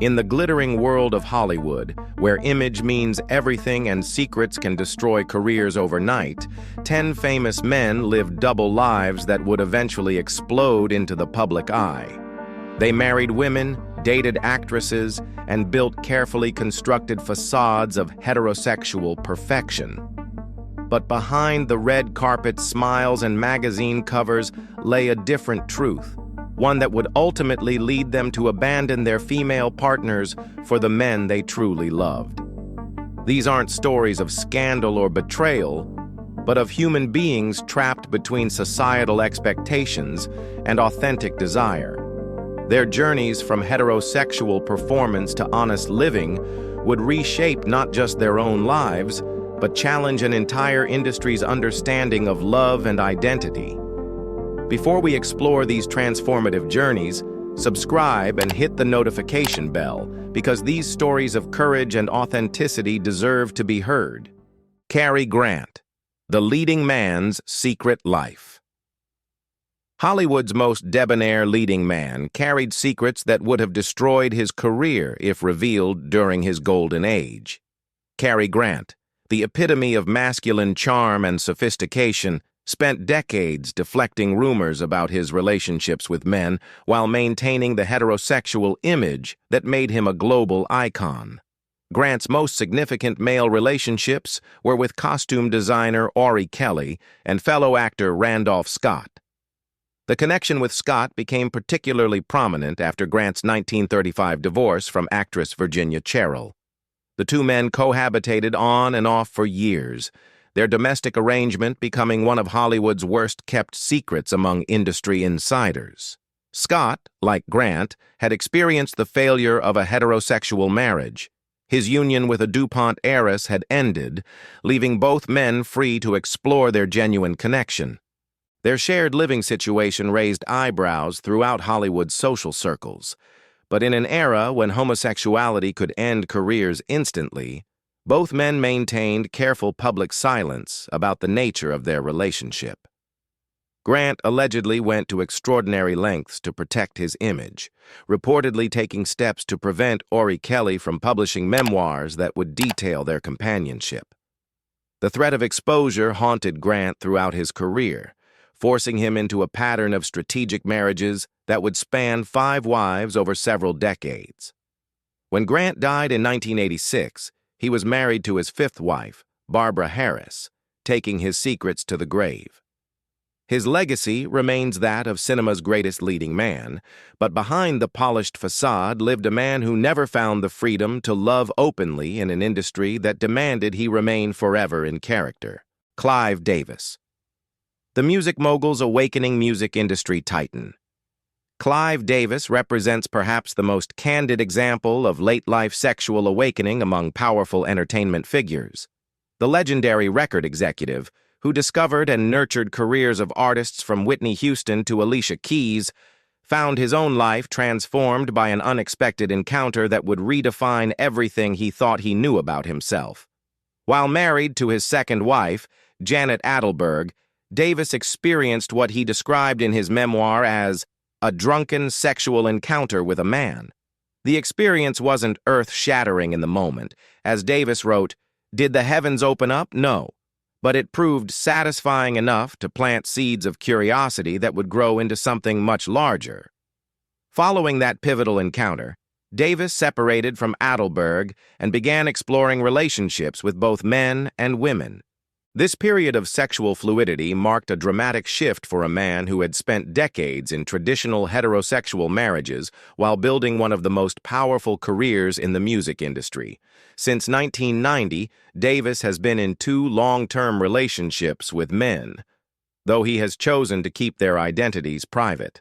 In the glittering world of Hollywood, where image means everything and secrets can destroy careers overnight, 10 famous men lived double lives that would eventually explode into the public eye. They married women, dated actresses, and built carefully constructed facades of heterosexual perfection. But behind the red carpet smiles and magazine covers lay a different truth, one that would ultimately lead them to abandon their female partners for the men they truly loved. These aren't stories of scandal or betrayal, but of human beings trapped between societal expectations and authentic desire. Their journeys from heterosexual performance to honest living would reshape not just their own lives, but challenge an entire industry's understanding of love and identity. Before we explore these transformative journeys, subscribe and hit the notification bell, because these stories of courage and authenticity deserve to be heard. Cary Grant, the leading man's secret life. Hollywood's most debonair leading man carried secrets that would have destroyed his career if revealed during his golden age. Cary Grant, the epitome of masculine charm and sophistication, spent decades deflecting rumors about his relationships with men while maintaining the heterosexual image that made him a global icon. Grant's most significant male relationships were with costume designer Ori Kelly and fellow actor Randolph Scott. The connection with Scott became particularly prominent after Grant's 1935 divorce from actress Virginia Cherrill. The two men cohabitated on and off for years, their domestic arrangement becoming one of Hollywood's worst-kept secrets among industry insiders. Scott, like Grant, had experienced the failure of a heterosexual marriage. His union with a DuPont heiress had ended, leaving both men free to explore their genuine connection. Their shared living situation raised eyebrows throughout Hollywood's social circles, but in an era when homosexuality could end careers instantly, both men maintained careful public silence about the nature of their relationship. Grant allegedly went to extraordinary lengths to protect his image, reportedly taking steps to prevent Ori Kelly from publishing memoirs that would detail their companionship. The threat of exposure haunted Grant throughout his career, forcing him into a pattern of strategic marriages that would span 5 wives over several decades. When Grant died in 1986, he was married to his 5th wife, Barbara Harris, taking his secrets to the grave. His legacy remains that of cinema's greatest leading man, but behind the polished facade lived a man who never found the freedom to love openly in an industry that demanded he remain forever in character. Clive Davis, the music mogul's awakening music industry titan. Clive Davis represents perhaps the most candid example of late-life sexual awakening among powerful entertainment figures. The legendary record executive, who discovered and nurtured careers of artists from Whitney Houston to Alicia Keys, found his own life transformed by an unexpected encounter that would redefine everything he thought he knew about himself. While married to his 2nd wife, Janet Adelberg, Davis experienced what he described in his memoir as a drunken sexual encounter with a man. The experience wasn't earth-shattering in the moment. As Davis wrote, "Did the heavens open up? No. But it proved satisfying enough to plant seeds of curiosity that would grow into something much larger." Following that pivotal encounter, Davis separated from Adelberg and began exploring relationships with both men and women. This period of sexual fluidity marked a dramatic shift for a man who had spent decades in traditional heterosexual marriages while building one of the most powerful careers in the music industry. Since 1990, Davis has been in 2 long-term relationships with men, though he has chosen to keep their identities private.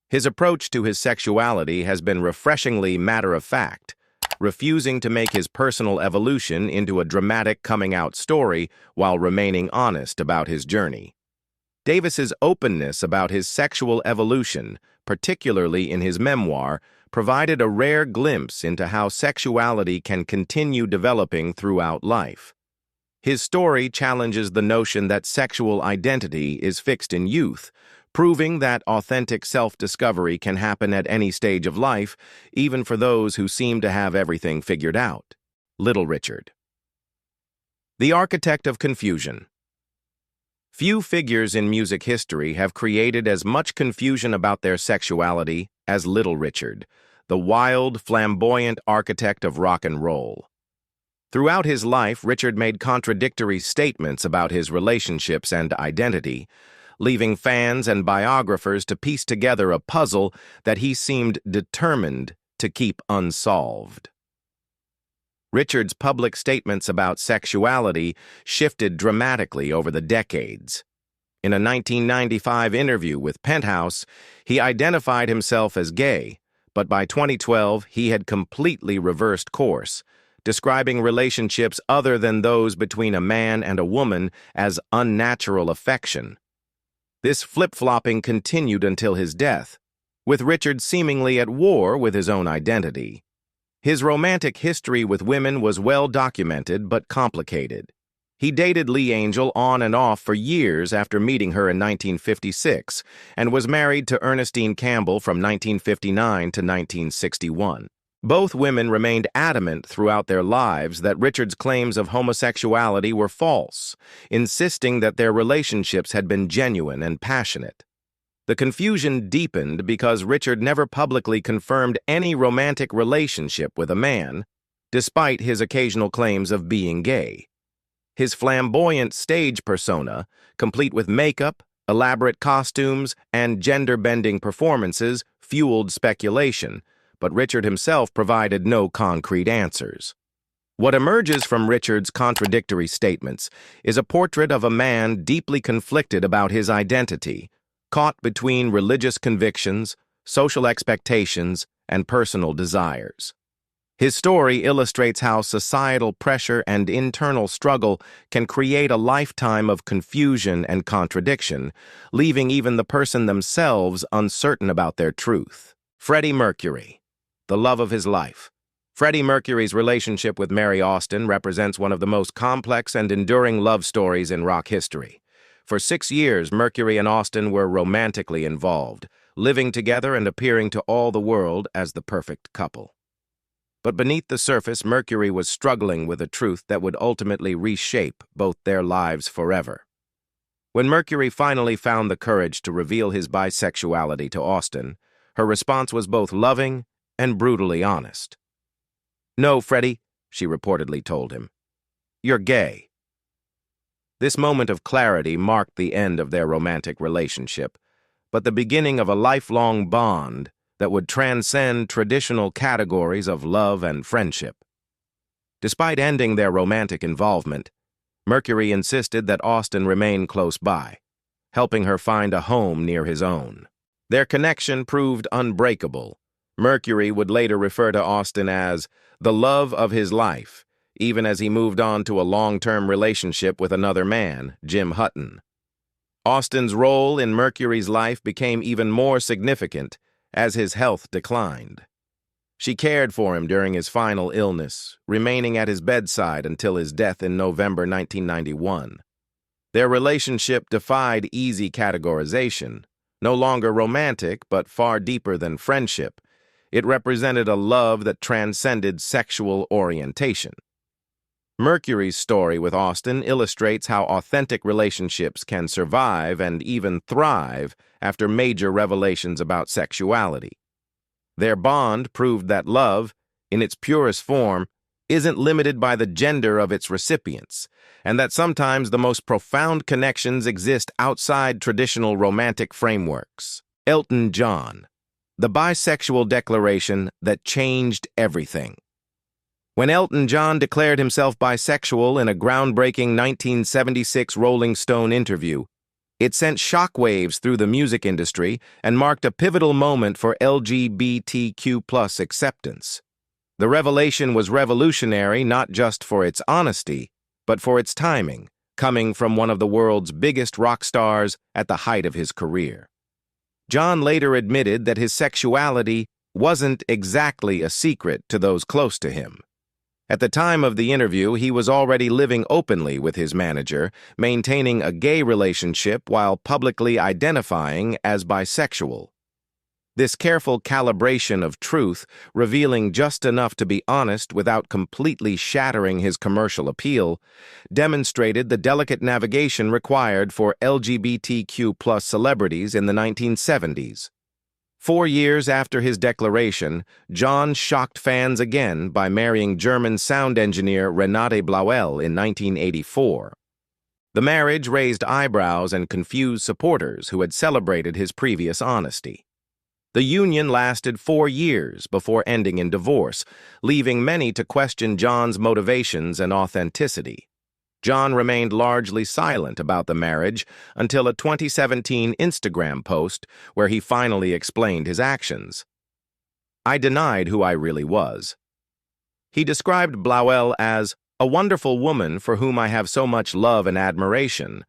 His approach to his sexuality has been refreshingly matter-of-fact, refusing to make his personal evolution into a dramatic coming-out story while remaining honest about his journey. Davis's openness about his sexual evolution, particularly in his memoir, provided a rare glimpse into how sexuality can continue developing throughout life. His story challenges the notion that sexual identity is fixed in youth, proving that authentic self-discovery can happen at any stage of life, even for those who seem to have everything figured out. Little Richard. The architect of confusion. Few figures in music history have created as much confusion about their sexuality as Little Richard, the wild, flamboyant architect of rock and roll. Throughout his life, Richard made contradictory statements about his relationships and identity, leaving fans and biographers to piece together a puzzle that he seemed determined to keep unsolved. Richard's public statements about sexuality shifted dramatically over the decades. In a 1995 interview with Penthouse, he identified himself as gay, but by 2012 he had completely reversed course, describing relationships other than those between a man and a woman as unnatural affection. This flip-flopping continued until his death, with Richard seemingly at war with his own identity. His romantic history with women was well documented but complicated. He dated Lee Angel on and off for years after meeting her in 1956 and was married to Ernestine Campbell from 1959 to 1961. Both women remained adamant throughout their lives that Richard's claims of homosexuality were false, insisting that their relationships had been genuine and passionate. The confusion deepened because Richard never publicly confirmed any romantic relationship with a man, despite his occasional claims of being gay. His flamboyant stage persona, complete with makeup, elaborate costumes, and gender-bending performances, fueled speculation, but Richard himself provided no concrete answers. What emerges from Richard's contradictory statements is a portrait of a man deeply conflicted about his identity, caught between religious convictions, social expectations, and personal desires. His story illustrates how societal pressure and internal struggle can create a lifetime of confusion and contradiction, leaving even the person themselves uncertain about their truth. Freddie Mercury. The love of his life. Freddie Mercury's relationship with Mary Austin represents one of the most complex and enduring love stories in rock history. For 6 years, Mercury and Austin were romantically involved, living together and appearing to all the world as the perfect couple. But beneath the surface, Mercury was struggling with a truth that would ultimately reshape both their lives forever. When Mercury finally found the courage to reveal his bisexuality to Austin, her response was both loving and brutally honest. "No, Freddie," she reportedly told him. "You're gay." This moment of clarity marked the end of their romantic relationship, but the beginning of a lifelong bond that would transcend traditional categories of love and friendship. Despite ending their romantic involvement, Mercury insisted that Austin remain close by, helping her find a home near his own. Their connection proved unbreakable. Mercury would later refer to Austin as the love of his life, even as he moved on to a long-term relationship with another man, Jim Hutton. Austin's role in Mercury's life became even more significant as his health declined. She cared for him during his final illness, remaining at his bedside until his death in November 1991. Their relationship defied easy categorization. No longer romantic, but far deeper than friendship, it represented a love that transcended sexual orientation. Mercury's story with Austin illustrates how authentic relationships can survive and even thrive after major revelations about sexuality. Their bond proved that love, in its purest form, isn't limited by the gender of its recipients, and that sometimes the most profound connections exist outside traditional romantic frameworks. Elton John. The bisexual declaration that changed everything. When Elton John declared himself bisexual in a groundbreaking 1976 Rolling Stone interview, it sent shockwaves through the music industry and marked a pivotal moment for LGBTQ+ acceptance. The revelation was revolutionary not just for its honesty, but for its timing, coming from one of the world's biggest rock stars at the height of his career. John later admitted that his sexuality wasn't exactly a secret to those close to him. At the time of the interview, he was already living openly with his manager, maintaining a gay relationship while publicly identifying as bisexual. This careful calibration of truth, revealing just enough to be honest without completely shattering his commercial appeal, demonstrated the delicate navigation required for LGBTQ+ celebrities in the 1970s. 4 years after his declaration, John shocked fans again by marrying German sound engineer Renate Blauel in 1984. The marriage raised eyebrows and confused supporters who had celebrated his previous honesty. The union lasted 4 years before ending in divorce, leaving many to question John's motivations and authenticity. John remained largely silent about the marriage until a 2017 Instagram post where he finally explained his actions. "I denied who I really was." He described Blauel as a wonderful woman for whom I have so much love and admiration,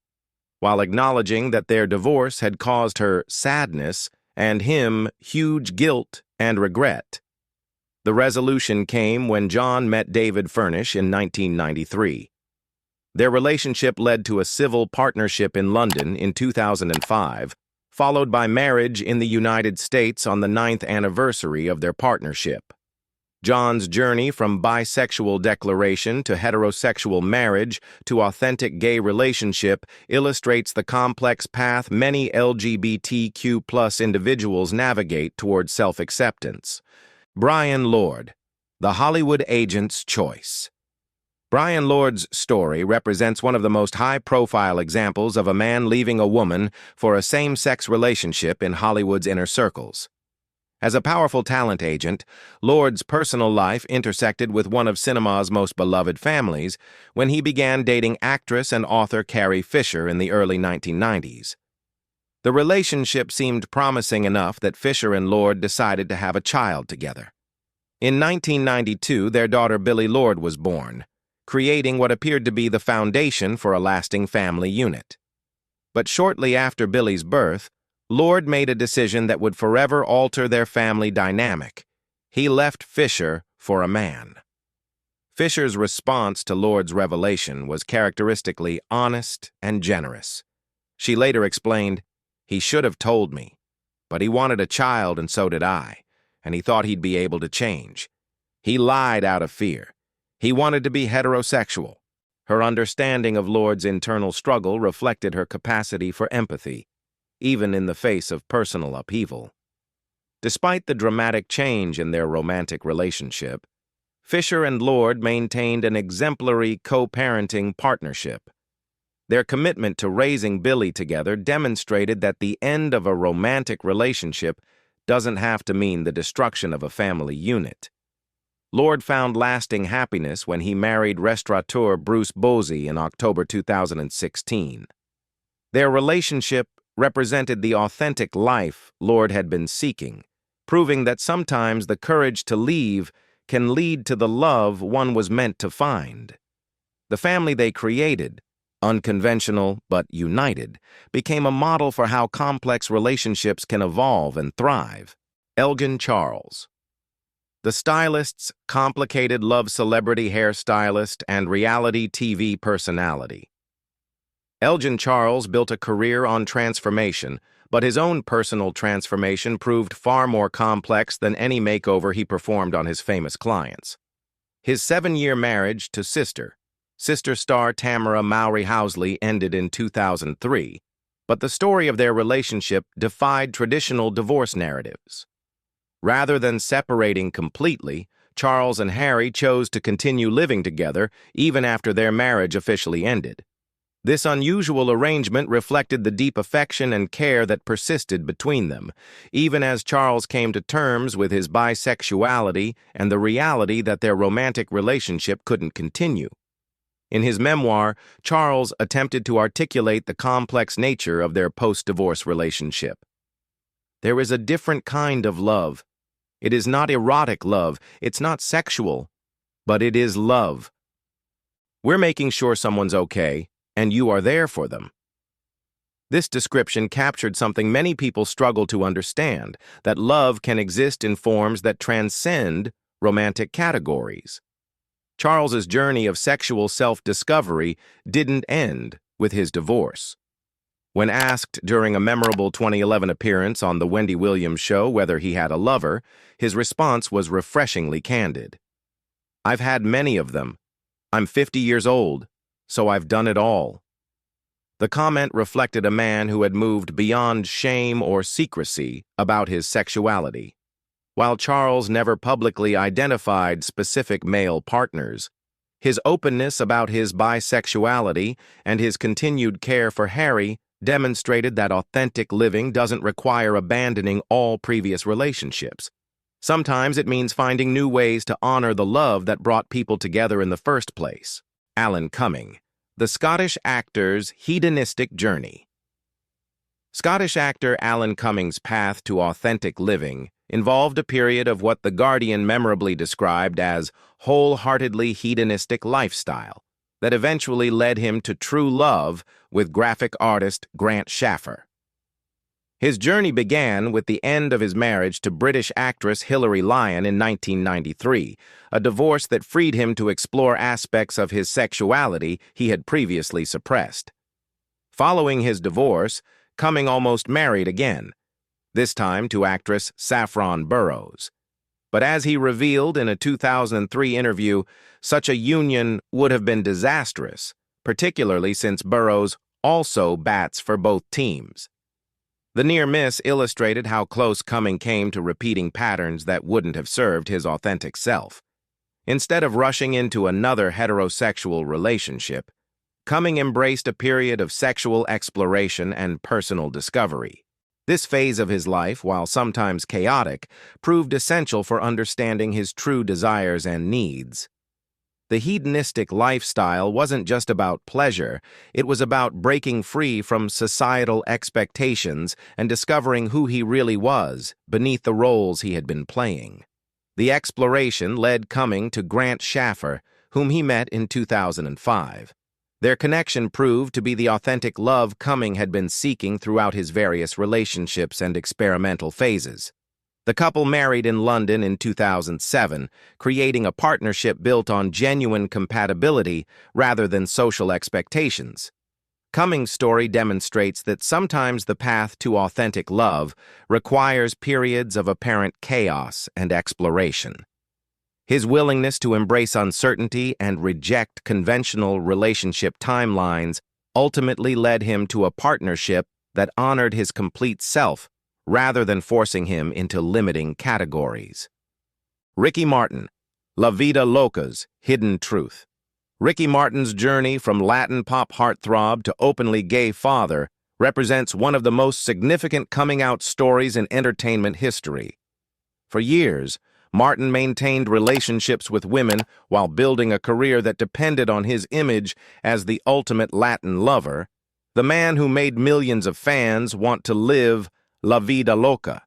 while acknowledging that their divorce had caused her sadness and him huge guilt and regret. The resolution came when John met David Furnish in 1993. Their relationship led to a civil partnership in London in 2005, followed by marriage in the United States on the 9th anniversary of their partnership. John's journey from bisexual declaration to heterosexual marriage to authentic gay relationship illustrates the complex path many LGBTQ+ individuals navigate towards self-acceptance. Bryan Lourd, the Hollywood agent's choice. Bryan Lourd's story represents one of the most high-profile examples of a man leaving a woman for a same-sex relationship in Hollywood's inner circles. As a powerful talent agent, Lourd's personal life intersected with one of cinema's most beloved families when he began dating actress and author Carrie Fisher in the early 1990s. The relationship seemed promising enough that Fisher and Lourd decided to have a child together. In 1992, their daughter Billie Lourd was born, creating what appeared to be the foundation for a lasting family unit. But shortly after Billie's birth, Lourd made a decision that would forever alter their family dynamic. He left Fisher for a man. Fisher's response to Lourd's revelation was characteristically honest and generous. She later explained, "He should have told me, but he wanted a child and so did I, and he thought he'd be able to change. He lied out of fear. He wanted to be heterosexual." Her understanding of Lourd's internal struggle reflected her capacity for empathy, even in the face of personal upheaval. Despite the dramatic change in their romantic relationship, Fisher and Lourd maintained an exemplary co-parenting partnership. Their commitment to raising Billie together demonstrated that the end of a romantic relationship doesn't have to mean the destruction of a family unit. Lourd found lasting happiness when he married restaurateur Bruce Bozzi in October 2016. Their relationship represented the authentic life Lourd had been seeking, proving that sometimes the courage to leave can lead to the love one was meant to find. The family they created, unconventional but united, became a model for how complex relationships can evolve and thrive. Elgin Charles, the stylist's complicated love celebrity hairstylist and reality TV personality. Elgin Charles built a career on transformation, but his own personal transformation proved far more complex than any makeover he performed on his famous clients. His 7-year marriage to sister star Tamara Mowry Housley ended in 2003, but the story of their relationship defied traditional divorce narratives. Rather than separating completely, Charles and Harry chose to continue living together even after their marriage officially ended. This unusual arrangement reflected the deep affection and care that persisted between them, even as Charles came to terms with his bisexuality and the reality that their romantic relationship couldn't continue. In his memoir, Charles attempted to articulate the complex nature of their post-divorce relationship. There is a different kind of love. It is not erotic love, it's not sexual, but it is love. We're making sure someone's okay, and you are there for them. This description captured something many people struggle to understand, that love can exist in forms that transcend romantic categories. Charles's journey of sexual self-discovery didn't end with his divorce. When asked during a memorable 2011 appearance on The Wendy Williams Show whether he had a lover, his response was refreshingly candid. "I've had many of them. I'm 50 years old, so I've done it all." The comment reflected a man who had moved beyond shame or secrecy about his sexuality. While Charles never publicly identified specific male partners, his openness about his bisexuality and his continued care for Harry demonstrated that authentic living doesn't require abandoning all previous relationships. Sometimes it means finding new ways to honor the love that brought people together in the first place. Alan Cumming, the Scottish actor's hedonistic journey. Scottish actor Alan Cumming's path to authentic living involved a period of what The Guardian memorably described as wholeheartedly hedonistic lifestyle that eventually led him to true love with graphic artist Grant Shaffer. His journey began with the end of his marriage to British actress Hilary Lyon in 1993, a divorce that freed him to explore aspects of his sexuality he had previously suppressed. Following his divorce, Cumming almost married again, this time to actress Saffron Burrows. But as he revealed in a 2003 interview, such a union would have been disastrous, particularly since Burrows also bats for both teams. The near miss illustrated how close Cumming came to repeating patterns that wouldn't have served his authentic self. Instead of rushing into another heterosexual relationship, Cumming embraced a period of sexual exploration and personal discovery. This phase of his life, while sometimes chaotic, proved essential for understanding his true desires and needs. The hedonistic lifestyle wasn't just about pleasure, it was about breaking free from societal expectations and discovering who he really was beneath the roles he had been playing. The exploration led Cumming to Grant Shaffer, whom he met in 2005. Their connection proved to be the authentic love Cumming had been seeking throughout his various relationships and experimental phases. The couple married in London in 2007, creating a partnership built on genuine compatibility rather than social expectations. Cumming's story demonstrates that sometimes the path to authentic love requires periods of apparent chaos and exploration. His willingness to embrace uncertainty and reject conventional relationship timelines ultimately led him to a partnership that honored his complete self rather than forcing him into limiting categories. Ricky Martin, La Vida Loca's Hidden Truth. Ricky Martin's journey from Latin pop heartthrob to openly gay father represents one of the most significant coming-out stories in entertainment history. For years, Martin maintained relationships with women while building a career that depended on his image as the ultimate Latin lover, the man who made millions of fans want to live La Vida Loca.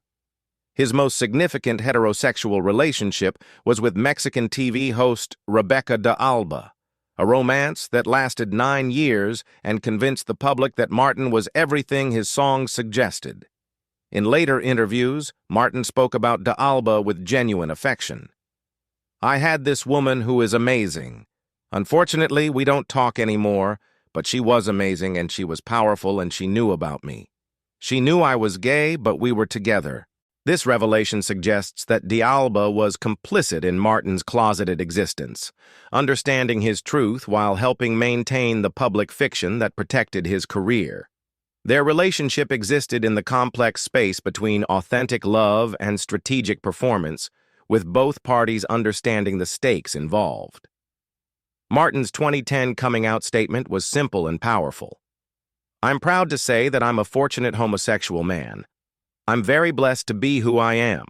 His most significant heterosexual relationship was with Mexican TV host Rebecca de Alba, a romance that lasted 9 years and convinced the public that Martin was everything his songs suggested. In later interviews, Martin spoke about de Alba with genuine affection. "I had this woman who is amazing. Unfortunately, we don't talk anymore, but she was amazing and she was powerful and she knew about me. She knew I was gay, but we were together." This revelation suggests that de Alba was complicit in Martin's closeted existence, understanding his truth while helping maintain the public fiction that protected his career. Their relationship existed in the complex space between authentic love and strategic performance, with both parties understanding the stakes involved. Martin's 2010 coming-out statement was simple and powerful. "I'm proud to say that I'm a fortunate homosexual man. I'm very blessed to be who I am."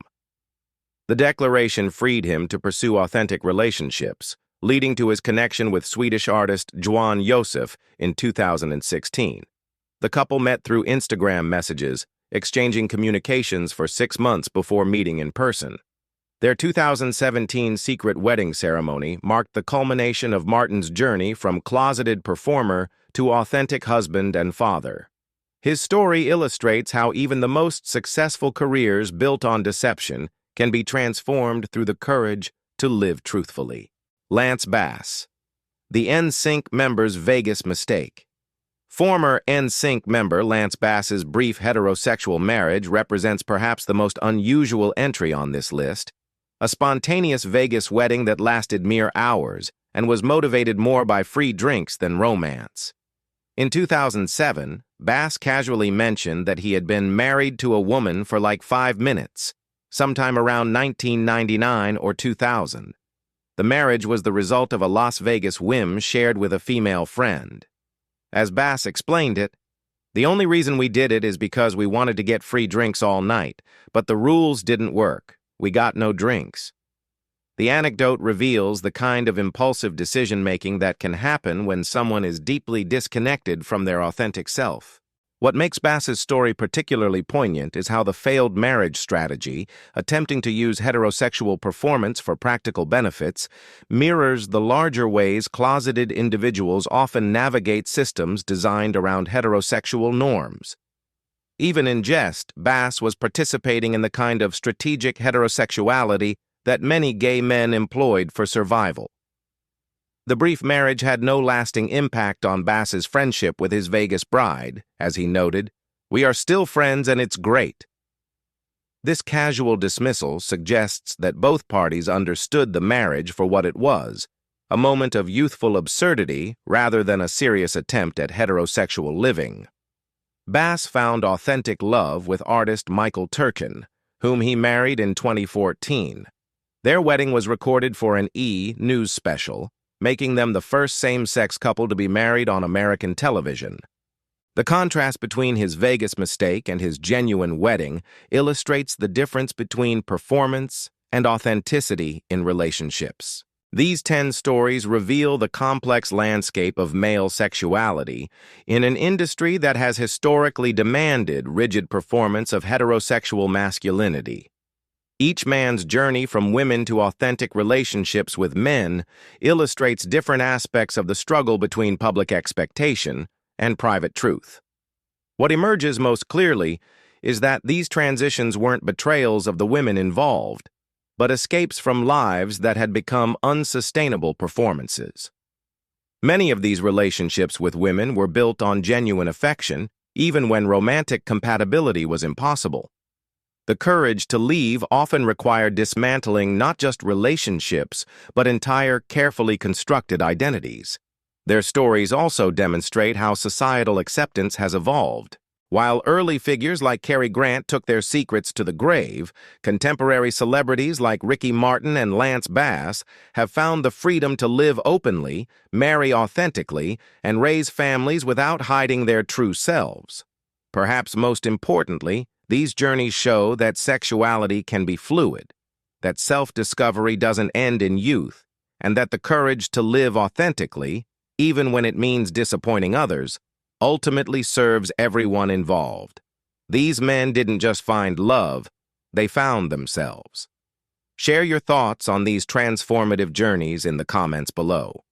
The declaration freed him to pursue authentic relationships, leading to his connection with Swedish artist Johan Josef in 2016. The couple met through Instagram messages, exchanging communications for 6 months before meeting in person. Their 2017 secret wedding ceremony marked the culmination of Martin's journey from closeted performer to authentic husband and father. His story illustrates how even the most successful careers built on deception can be transformed through the courage to live truthfully. Lance Bass. The NSYNC member's Vegas mistake. Former NSYNC member Lance Bass's brief heterosexual marriage represents perhaps the most unusual entry on this list, a spontaneous Vegas wedding that lasted mere hours and was motivated more by free drinks than romance. In 2007, Bass casually mentioned that he had been married to a woman for like 5 minutes, sometime around 1999 or 2000. The marriage was the result of a Las Vegas whim shared with a female friend. As Bass explained it, "The only reason we did it is because we wanted to get free drinks all night, but the rules didn't work. We got no drinks." The anecdote reveals the kind of impulsive decision-making that can happen when someone is deeply disconnected from their authentic self. What makes Bass's story particularly poignant is how the failed marriage strategy, attempting to use heterosexual performance for practical benefits, mirrors the larger ways closeted individuals often navigate systems designed around heterosexual norms. Even in jest, Bass was participating in the kind of strategic heterosexuality that many gay men employed for survival. The brief marriage had no lasting impact on Bass's friendship with his Vegas bride. As he noted, "We are still friends and it's great." This casual dismissal suggests that both parties understood the marriage for what it was, a moment of youthful absurdity rather than a serious attempt at heterosexual living. Bass found authentic love with artist Michael Turkin, whom he married in 2014. Their wedding was recorded for an E! News special, making them the first same-sex couple to be married on American television. The contrast between his Vegas mistake and his genuine wedding illustrates the difference between performance and authenticity in relationships. These 10 stories reveal the complex landscape of male sexuality in an industry that has historically demanded rigid performance of heterosexual masculinity. Each man's journey from women to authentic relationships with men illustrates different aspects of the struggle between public expectation and private truth. What emerges most clearly is that these transitions weren't betrayals of the women involved, but escapes from lives that had become unsustainable performances. Many of these relationships with women were built on genuine affection, even when romantic compatibility was impossible. The courage to leave often required dismantling not just relationships, but entire, carefully constructed identities. Their stories also demonstrate how societal acceptance has evolved. While early figures like Cary Grant took their secrets to the grave, contemporary celebrities like Ricky Martin and Lance Bass have found the freedom to live openly, marry authentically, and raise families without hiding their true selves. Perhaps most importantly, these journeys show that sexuality can be fluid, that self-discovery doesn't end in youth, and that the courage to live authentically, even when it means disappointing others, ultimately serves everyone involved. These men didn't just find love, they found themselves. Share your thoughts on these transformative journeys in the comments below.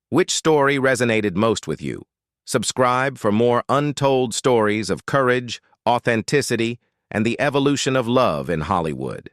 Which story resonated most with you? Subscribe for more untold stories of courage, authenticity, and the evolution of love in Hollywood.